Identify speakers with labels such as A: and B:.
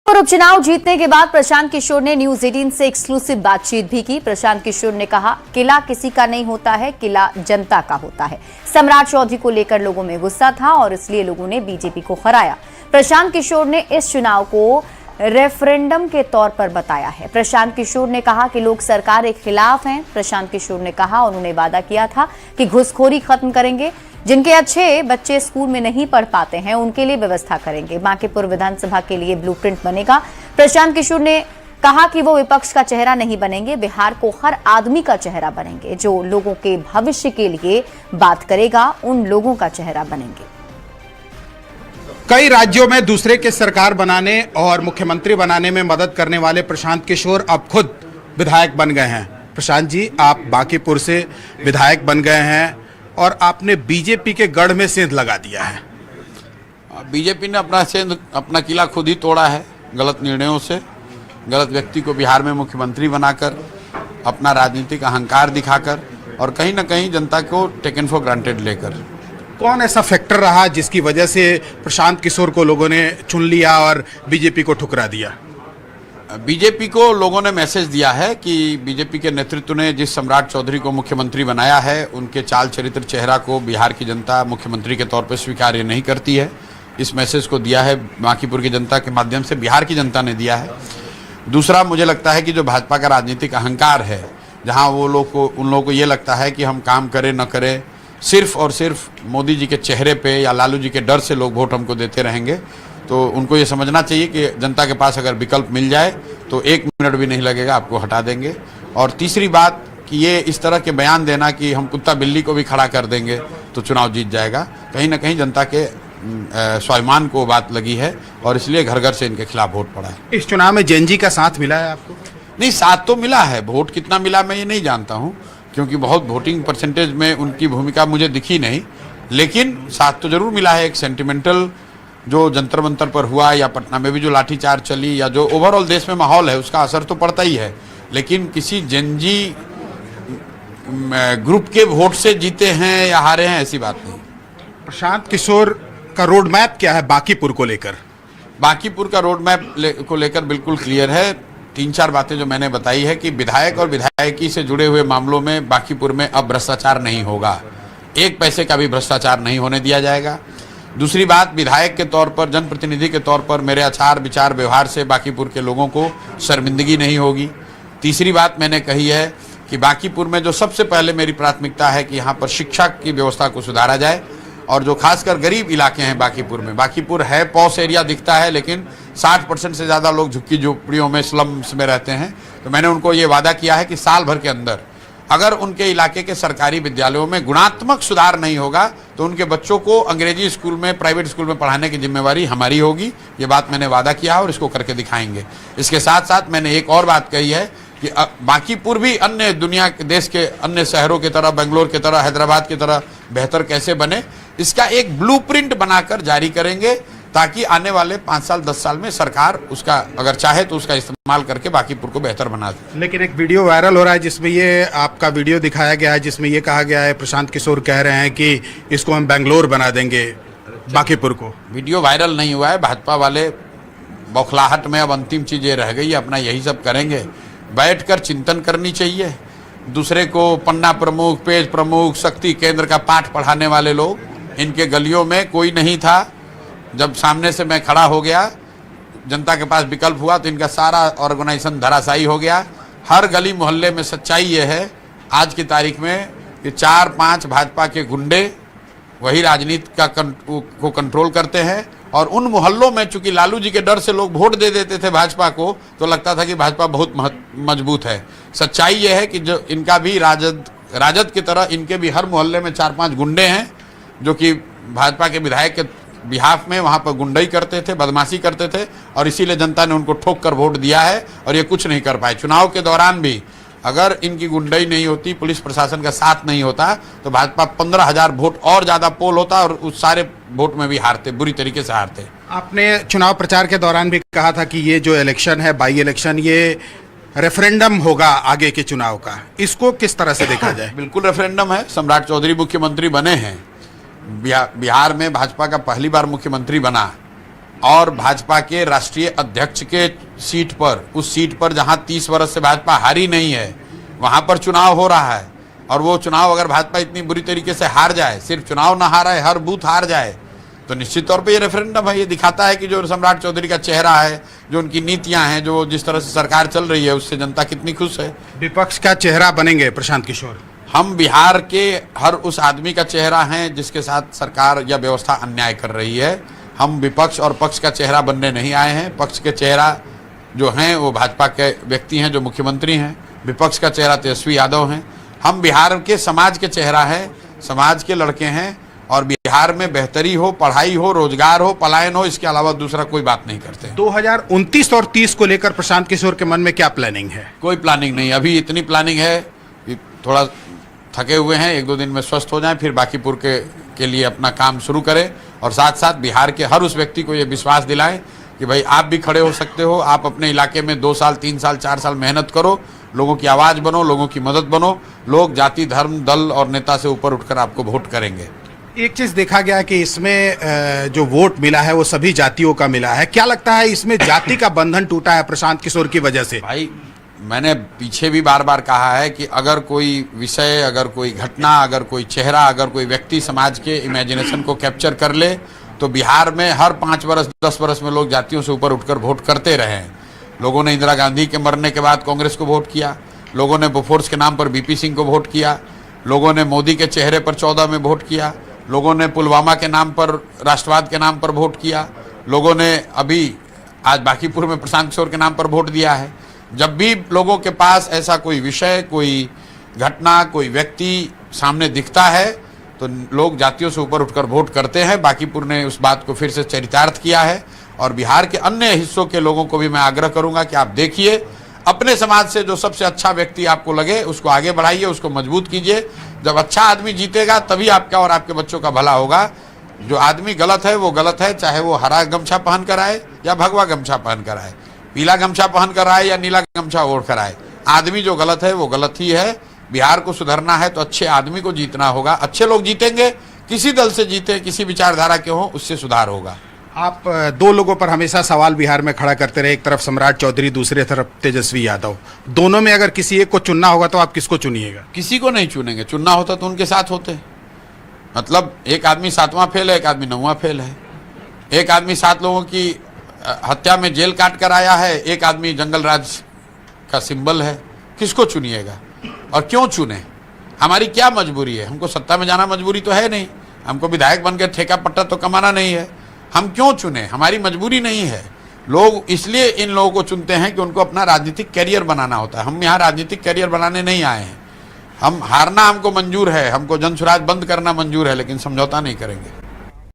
A: और उपचुनाव जीतने के बाद प्रशांत किशोर ने न्यूज 18 से एक्सक्लूसिव बातचीत भी की। प्रशांत किशोर ने कहा, किला किसी का नहीं होता है, किला जनता का होता है। सम्राट चौधरी को लेकर लोगों में गुस्सा था और इसलिए लोगों ने बीजेपी को हराया। प्रशांत किशोर ने इस चुनाव को रेफरेंडम के तौर पर बताया है। प्रशांत किशोर ने कहा कि लोग सरकार के खिलाफ हैं। प्रशांत किशोर ने कहा उन्होंने वादा किया था कि घुसखोरी खत्म करेंगे, जिनके अच्छे बच्चे स्कूल में नहीं पढ़ पाते हैं उनके लिए व्यवस्था करेंगे। बांकीपुर विधानसभा के लिए ब्लूप्रिंट बनेगा। प्रशांत किशोर ने कहा कि वो विपक्ष का चेहरा नहीं बनेंगे, बिहार को हर आदमी का चेहरा बनेंगे। जो लोगों के भविष्य के लिए बात करेगा उन लोगों का चेहरा बनेंगे।
B: कई राज्यों में दूसरे के सरकार बनाने और मुख्यमंत्री बनाने में मदद करने वाले प्रशांत किशोर अब खुद विधायक बन गए हैं। प्रशांत जी, आप बांकीपुर से विधायक बन गए हैं और आपने बीजेपी के गढ़ में सेंध लगा दिया है।
C: बीजेपी ने अपना किला खुद ही तोड़ा है, गलत निर्णयों से, गलत व्यक्ति को बिहार में मुख्यमंत्री बनाकर, अपना राजनीतिक अहंकार दिखाकर और कहीं ना कहीं जनता को टेकन फॉर ग्रांटेड लेकर।
B: कौन ऐसा फैक्टर रहा जिसकी वजह से प्रशांत किशोर को लोगों ने चुन लिया और बीजेपी को ठुकरा दिया?
C: बीजेपी को लोगों ने मैसेज दिया है कि बीजेपी के नेतृत्व ने जिस सम्राट चौधरी को मुख्यमंत्री बनाया है उनके चाल चरित्र चेहरा को बिहार की जनता मुख्यमंत्री के तौर पर स्वीकार्य नहीं करती है। इस मैसेज को दिया है बांकीपुर की जनता के माध्यम से, बिहार की जनता ने दिया है। दूसरा, मुझे लगता है कि जो भाजपा का राजनीतिक अहंकार है, जहाँ उन लोगों को ये लगता है कि हम काम करें न करें, सिर्फ और सिर्फ मोदी जी के चेहरे पे या लालू जी के डर से लोग वोट हमको देते रहेंगे, तो उनको ये समझना चाहिए कि जनता के पास अगर विकल्प मिल जाए तो 1 मिनट भी नहीं लगेगा, आपको हटा देंगे। और तीसरी बात कि ये इस तरह के बयान देना कि हम कुत्ता बिल्ली को भी खड़ा कर देंगे तो चुनाव जीत जाएगा, कहीं ना कहीं जनता के स्वाभिमान को बात लगी है और इसलिए घर घर से इनके खिलाफ वोट पड़ा है।
B: इस चुनाव में जेएनजी का साथ मिला है आपको?
C: नहीं, साथ तो मिला है, वोट कितना मिला मैं ये नहीं जानता हूँ, क्योंकि बहुत वोटिंग परसेंटेज में उनकी भूमिका मुझे दिखी नहीं, लेकिन साथ तो जरूर मिला है। एक सेंटिमेंटल जो जंतर मंतर पर हुआ या पटना में भी जो लाठीचार्ज चली या जो ओवरऑल देश में माहौल है उसका असर तो पड़ता ही है, लेकिन किसी जेएनजी ग्रुप के वोट से जीते हैं या हारे हैं ऐसी बात नहीं।
B: प्रशांत किशोर का रोड मैप क्या है बांकीपुर को लेकर?
C: बांकीपुर का रोड मैप को लेकर बिल्कुल क्लियर है। 3-4 बातें जो मैंने बताई है कि विधायक और विधायकी से जुड़े हुए मामलों में बांकीपुर में अब भ्रष्टाचार नहीं होगा, 1 पैसे का भी भ्रष्टाचार नहीं होने दिया जाएगा। दूसरी बात, विधायक के तौर पर, जनप्रतिनिधि के तौर पर मेरे आचार विचार व्यवहार से बांकीपुर के लोगों को शर्मिंदगी नहीं होगी। तीसरी बात मैंने कही है कि बांकीपुर में जो सबसे पहले मेरी प्राथमिकता है कि यहाँ पर शिक्षा की व्यवस्था को सुधारा जाए और जो खासकर गरीब इलाके हैं बांकीपुर में, बांकीपुर है पॉश एरिया दिखता है लेकिन 60% से ज़्यादा लोग झुग्गी झोपड़ियों में, स्लम्स में रहते हैं। तो मैंने उनको ये वादा किया है कि साल भर के अंदर अगर उनके इलाके के सरकारी विद्यालयों में गुणात्मक सुधार नहीं होगा तो उनके बच्चों को अंग्रेजी स्कूल में, प्राइवेट स्कूल में पढ़ाने की जिम्मेवारी हमारी होगी। ये बात मैंने वादा किया है और इसको करके दिखाएंगे। इसके साथ साथ मैंने एक और बात कही है कि बांकीपुर भी अन्य दुनिया के, देश के अन्य शहरों की तरह, बेंगलोर की तरह, हैदराबाद की तरह बेहतर कैसे बने, इसका एक ब्लूप्रिंट बनाकर जारी करेंगे ताकि आने वाले 5 साल 10 साल में सरकार उसका अगर चाहे तो उसका इस्तेमाल करके बांकीपुर को बेहतर बना दे।
B: लेकिन एक वीडियो वायरल हो रहा है जिसमें ये आपका वीडियो दिखाया गया है, जिसमें ये कहा गया है, प्रशांत किशोर कह रहे हैं कि इसको हम बेंगलोर बना देंगे बांकीपुर को।
C: वीडियो वायरल नहीं हुआ है, भाजपा वाले बौखलाहट में अब अंतिम चीज ये रह गई, अपना यही सब करेंगे। बैठकर चिंतन करनी चाहिए। दूसरे को पन्ना प्रमुख, पेज प्रमुख, शक्ति केंद्र का पाठ पढ़ाने वाले लोग, इनके गलियों में कोई नहीं था। जब सामने से मैं खड़ा हो गया, जनता के पास विकल्प हुआ तो इनका सारा ऑर्गेनाइजेशन धराशायी हो गया। हर गली मोहल्ले में सच्चाई ये है आज की तारीख में कि 4-5 भाजपा के गुंडे वही राजनीति को कंट्रोल करते हैं और उन मोहल्लों में चूंकि लालू जी के डर से लोग वोट दे देते थे भाजपा को, तो लगता था कि भाजपा बहुत मजबूत है। सच्चाई ये है कि जो इनका भी राजद की तरह इनके भी हर मोहल्ले में 4-5 गुंडे हैं जो कि भाजपा के विधायक के बिहाफ में वहाँ पर गुंडाई करते थे, बदमाशी करते थे और इसीलिए जनता ने उनको ठोक कर वोट दिया है और ये कुछ नहीं कर पाए। चुनाव के दौरान भी अगर इनकी गुंडाई नहीं होती, पुलिस प्रशासन का साथ नहीं होता तो भाजपा 15,000 वोट और ज़्यादा पोल होता और उस सारे वोट में भी हारते, बुरी तरीके से हारते।
B: आपने चुनाव प्रचार के दौरान भी कहा था कि ये जो इलेक्शन है, बाई इलेक्शन, ये रेफरेंडम होगा आगे के चुनाव का, इसको किस तरह से देखा जाए?
C: बिल्कुल रेफरेंडम है। सम्राट चौधरी मुख्यमंत्री बने हैं, बिहार में भाजपा का पहली बार मुख्यमंत्री बना और भाजपा के राष्ट्रीय अध्यक्ष के सीट पर, उस सीट पर जहां 30 वर्ष से भाजपा हारी नहीं है, वहां पर चुनाव हो रहा है। और वो चुनाव अगर भाजपा इतनी बुरी तरीके से हार जाए, सिर्फ चुनाव ना हारा है, हर बूथ हार जाए, तो निश्चित तौर पे ये रेफरेंडम है। ये दिखाता है कि जो सम्राट चौधरी का चेहरा है, जो उनकी नीतियां हैं, जो जिस तरह से सरकार चल रही है, उससे जनता कितनी खुश है।
B: विपक्ष का चेहरा बनेंगे प्रशांत किशोर?
C: हम बिहार के हर उस आदमी का चेहरा हैं जिसके साथ सरकार या व्यवस्था अन्याय कर रही है। हम विपक्ष और पक्ष का चेहरा बनने नहीं आए हैं। पक्ष के चेहरा जो हैं वो भाजपा के व्यक्ति हैं जो मुख्यमंत्री हैं, विपक्ष का चेहरा तेजस्वी यादव हैं। हम बिहार के समाज के चेहरा हैं, समाज के लड़के हैं, और बिहार में बेहतरी हो, पढ़ाई हो, रोजगार हो, पलायन हो, इसके अलावा दूसरा कोई बात नहीं करते।
B: 2029 और 30 को लेकर प्रशांत किशोर के मन में क्या प्लानिंग है?
C: कोई प्लानिंग नहीं। अभी इतनी प्लानिंग है कि थोड़ा थके हुए हैं, 1-2 दिन में स्वस्थ हो जाएं, फिर बाकीपुर के लिए अपना काम शुरू करें। और साथ साथ बिहार के हर उस व्यक्ति को ये विश्वास दिलाएं कि भाई आप भी खड़े हो सकते हो। आप अपने इलाके में 2 साल, 3 साल, 4 साल मेहनत करो, लोगों की आवाज़ बनो, लोगों की मदद बनो। लोग जाति, धर्म, दल और नेता से ऊपर उठकर आपको वोट करेंगे।
B: एक चीज देखा गया कि इसमें जो वोट मिला है वो सभी जातियों का मिला है। क्या लगता है इसमें जाति का बंधन टूटा है प्रशांत किशोर की वजह से?
C: भाई मैंने पीछे भी बार बार कहा है कि अगर कोई विषय, अगर कोई घटना, अगर कोई चेहरा, अगर कोई व्यक्ति समाज के इमेजिनेशन को कैप्चर कर ले, तो बिहार में हर 5 वर्ष 10 वर्ष में लोग जातियों से ऊपर उठकर वोट करते रहे हैं। लोगों ने इंदिरा गांधी के मरने के बाद कांग्रेस को वोट किया, लोगों ने बोफोर्स के नाम पर बीपी सिंह को वोट किया, लोगों ने मोदी के चेहरे पर 14 में वोट किया, लोगों ने पुलवामा के नाम पर, राष्ट्रवाद के नाम पर वोट किया, लोगों ने अभी आज बांकीपुर में प्रशांत किशोर के नाम पर वोट दिया है। जब भी लोगों के पास ऐसा कोई विषय, कोई घटना, कोई व्यक्ति सामने दिखता है तो लोग जातियों से ऊपर उठकर वोट करते हैं। बांकीपुर ने उस बात को फिर से चरितार्थ किया है। और बिहार के अन्य हिस्सों के लोगों को भी मैं आग्रह करूंगा कि आप देखिए, अपने समाज से जो सबसे अच्छा व्यक्ति आपको लगे उसको आगे बढ़ाइए, उसको मजबूत कीजिए। जब अच्छा आदमी जीतेगा तभी आपका और आपके बच्चों का भला होगा। जो आदमी गलत है वो गलत है, चाहे वो हरा गमछा पहन कर आए या भगवा गमछा पहन कर आए, पीला गमछा पहन कर आए या नीला गमछा ओढ़ कर आए। आदमी जो गलत है वो गलत ही है। बिहार को सुधरना है तो अच्छे आदमी को जीतना होगा। अच्छे लोग जीतेंगे, किसी दल से जीते, किसी विचारधारा के हों, उससे सुधार होगा।
B: आप 2 लोगों पर हमेशा सवाल बिहार में खड़ा करते रहे, एक तरफ सम्राट चौधरी, दूसरी तरफ तेजस्वी यादव। दोनों में अगर किसी एक को चुनना होगा तो आप किसको चुनिएगा?
C: किसी को नहीं चुनेंगे। चुनना होता तो उनके साथ होते। मतलब एक आदमी 7वां फेल है, एक आदमी 9वां फेल है, एक आदमी 7 लोगों की हत्या में जेल काट कर आया है, एक आदमी जंगल राज का सिंबल है। किसको चुनिएगा और क्यों चुने? हमारी क्या मजबूरी है? हमको सत्ता में जाना मजबूरी तो है नहीं, हमको विधायक बनकर ठेका पट्टा तो कमाना नहीं है। हम क्यों चुने? हमारी मजबूरी नहीं है। लोग इसलिए इन लोगों को चुनते हैं कि उनको अपना राजनीतिक कैरियर बनाना होता है। हम यहाँ राजनीतिक कैरियर बनाने नहीं आए हैं। हम हारना हमको मंजूर है, हमको जनसुराज बंद करना मंजूर है, लेकिन समझौता नहीं करेंगे।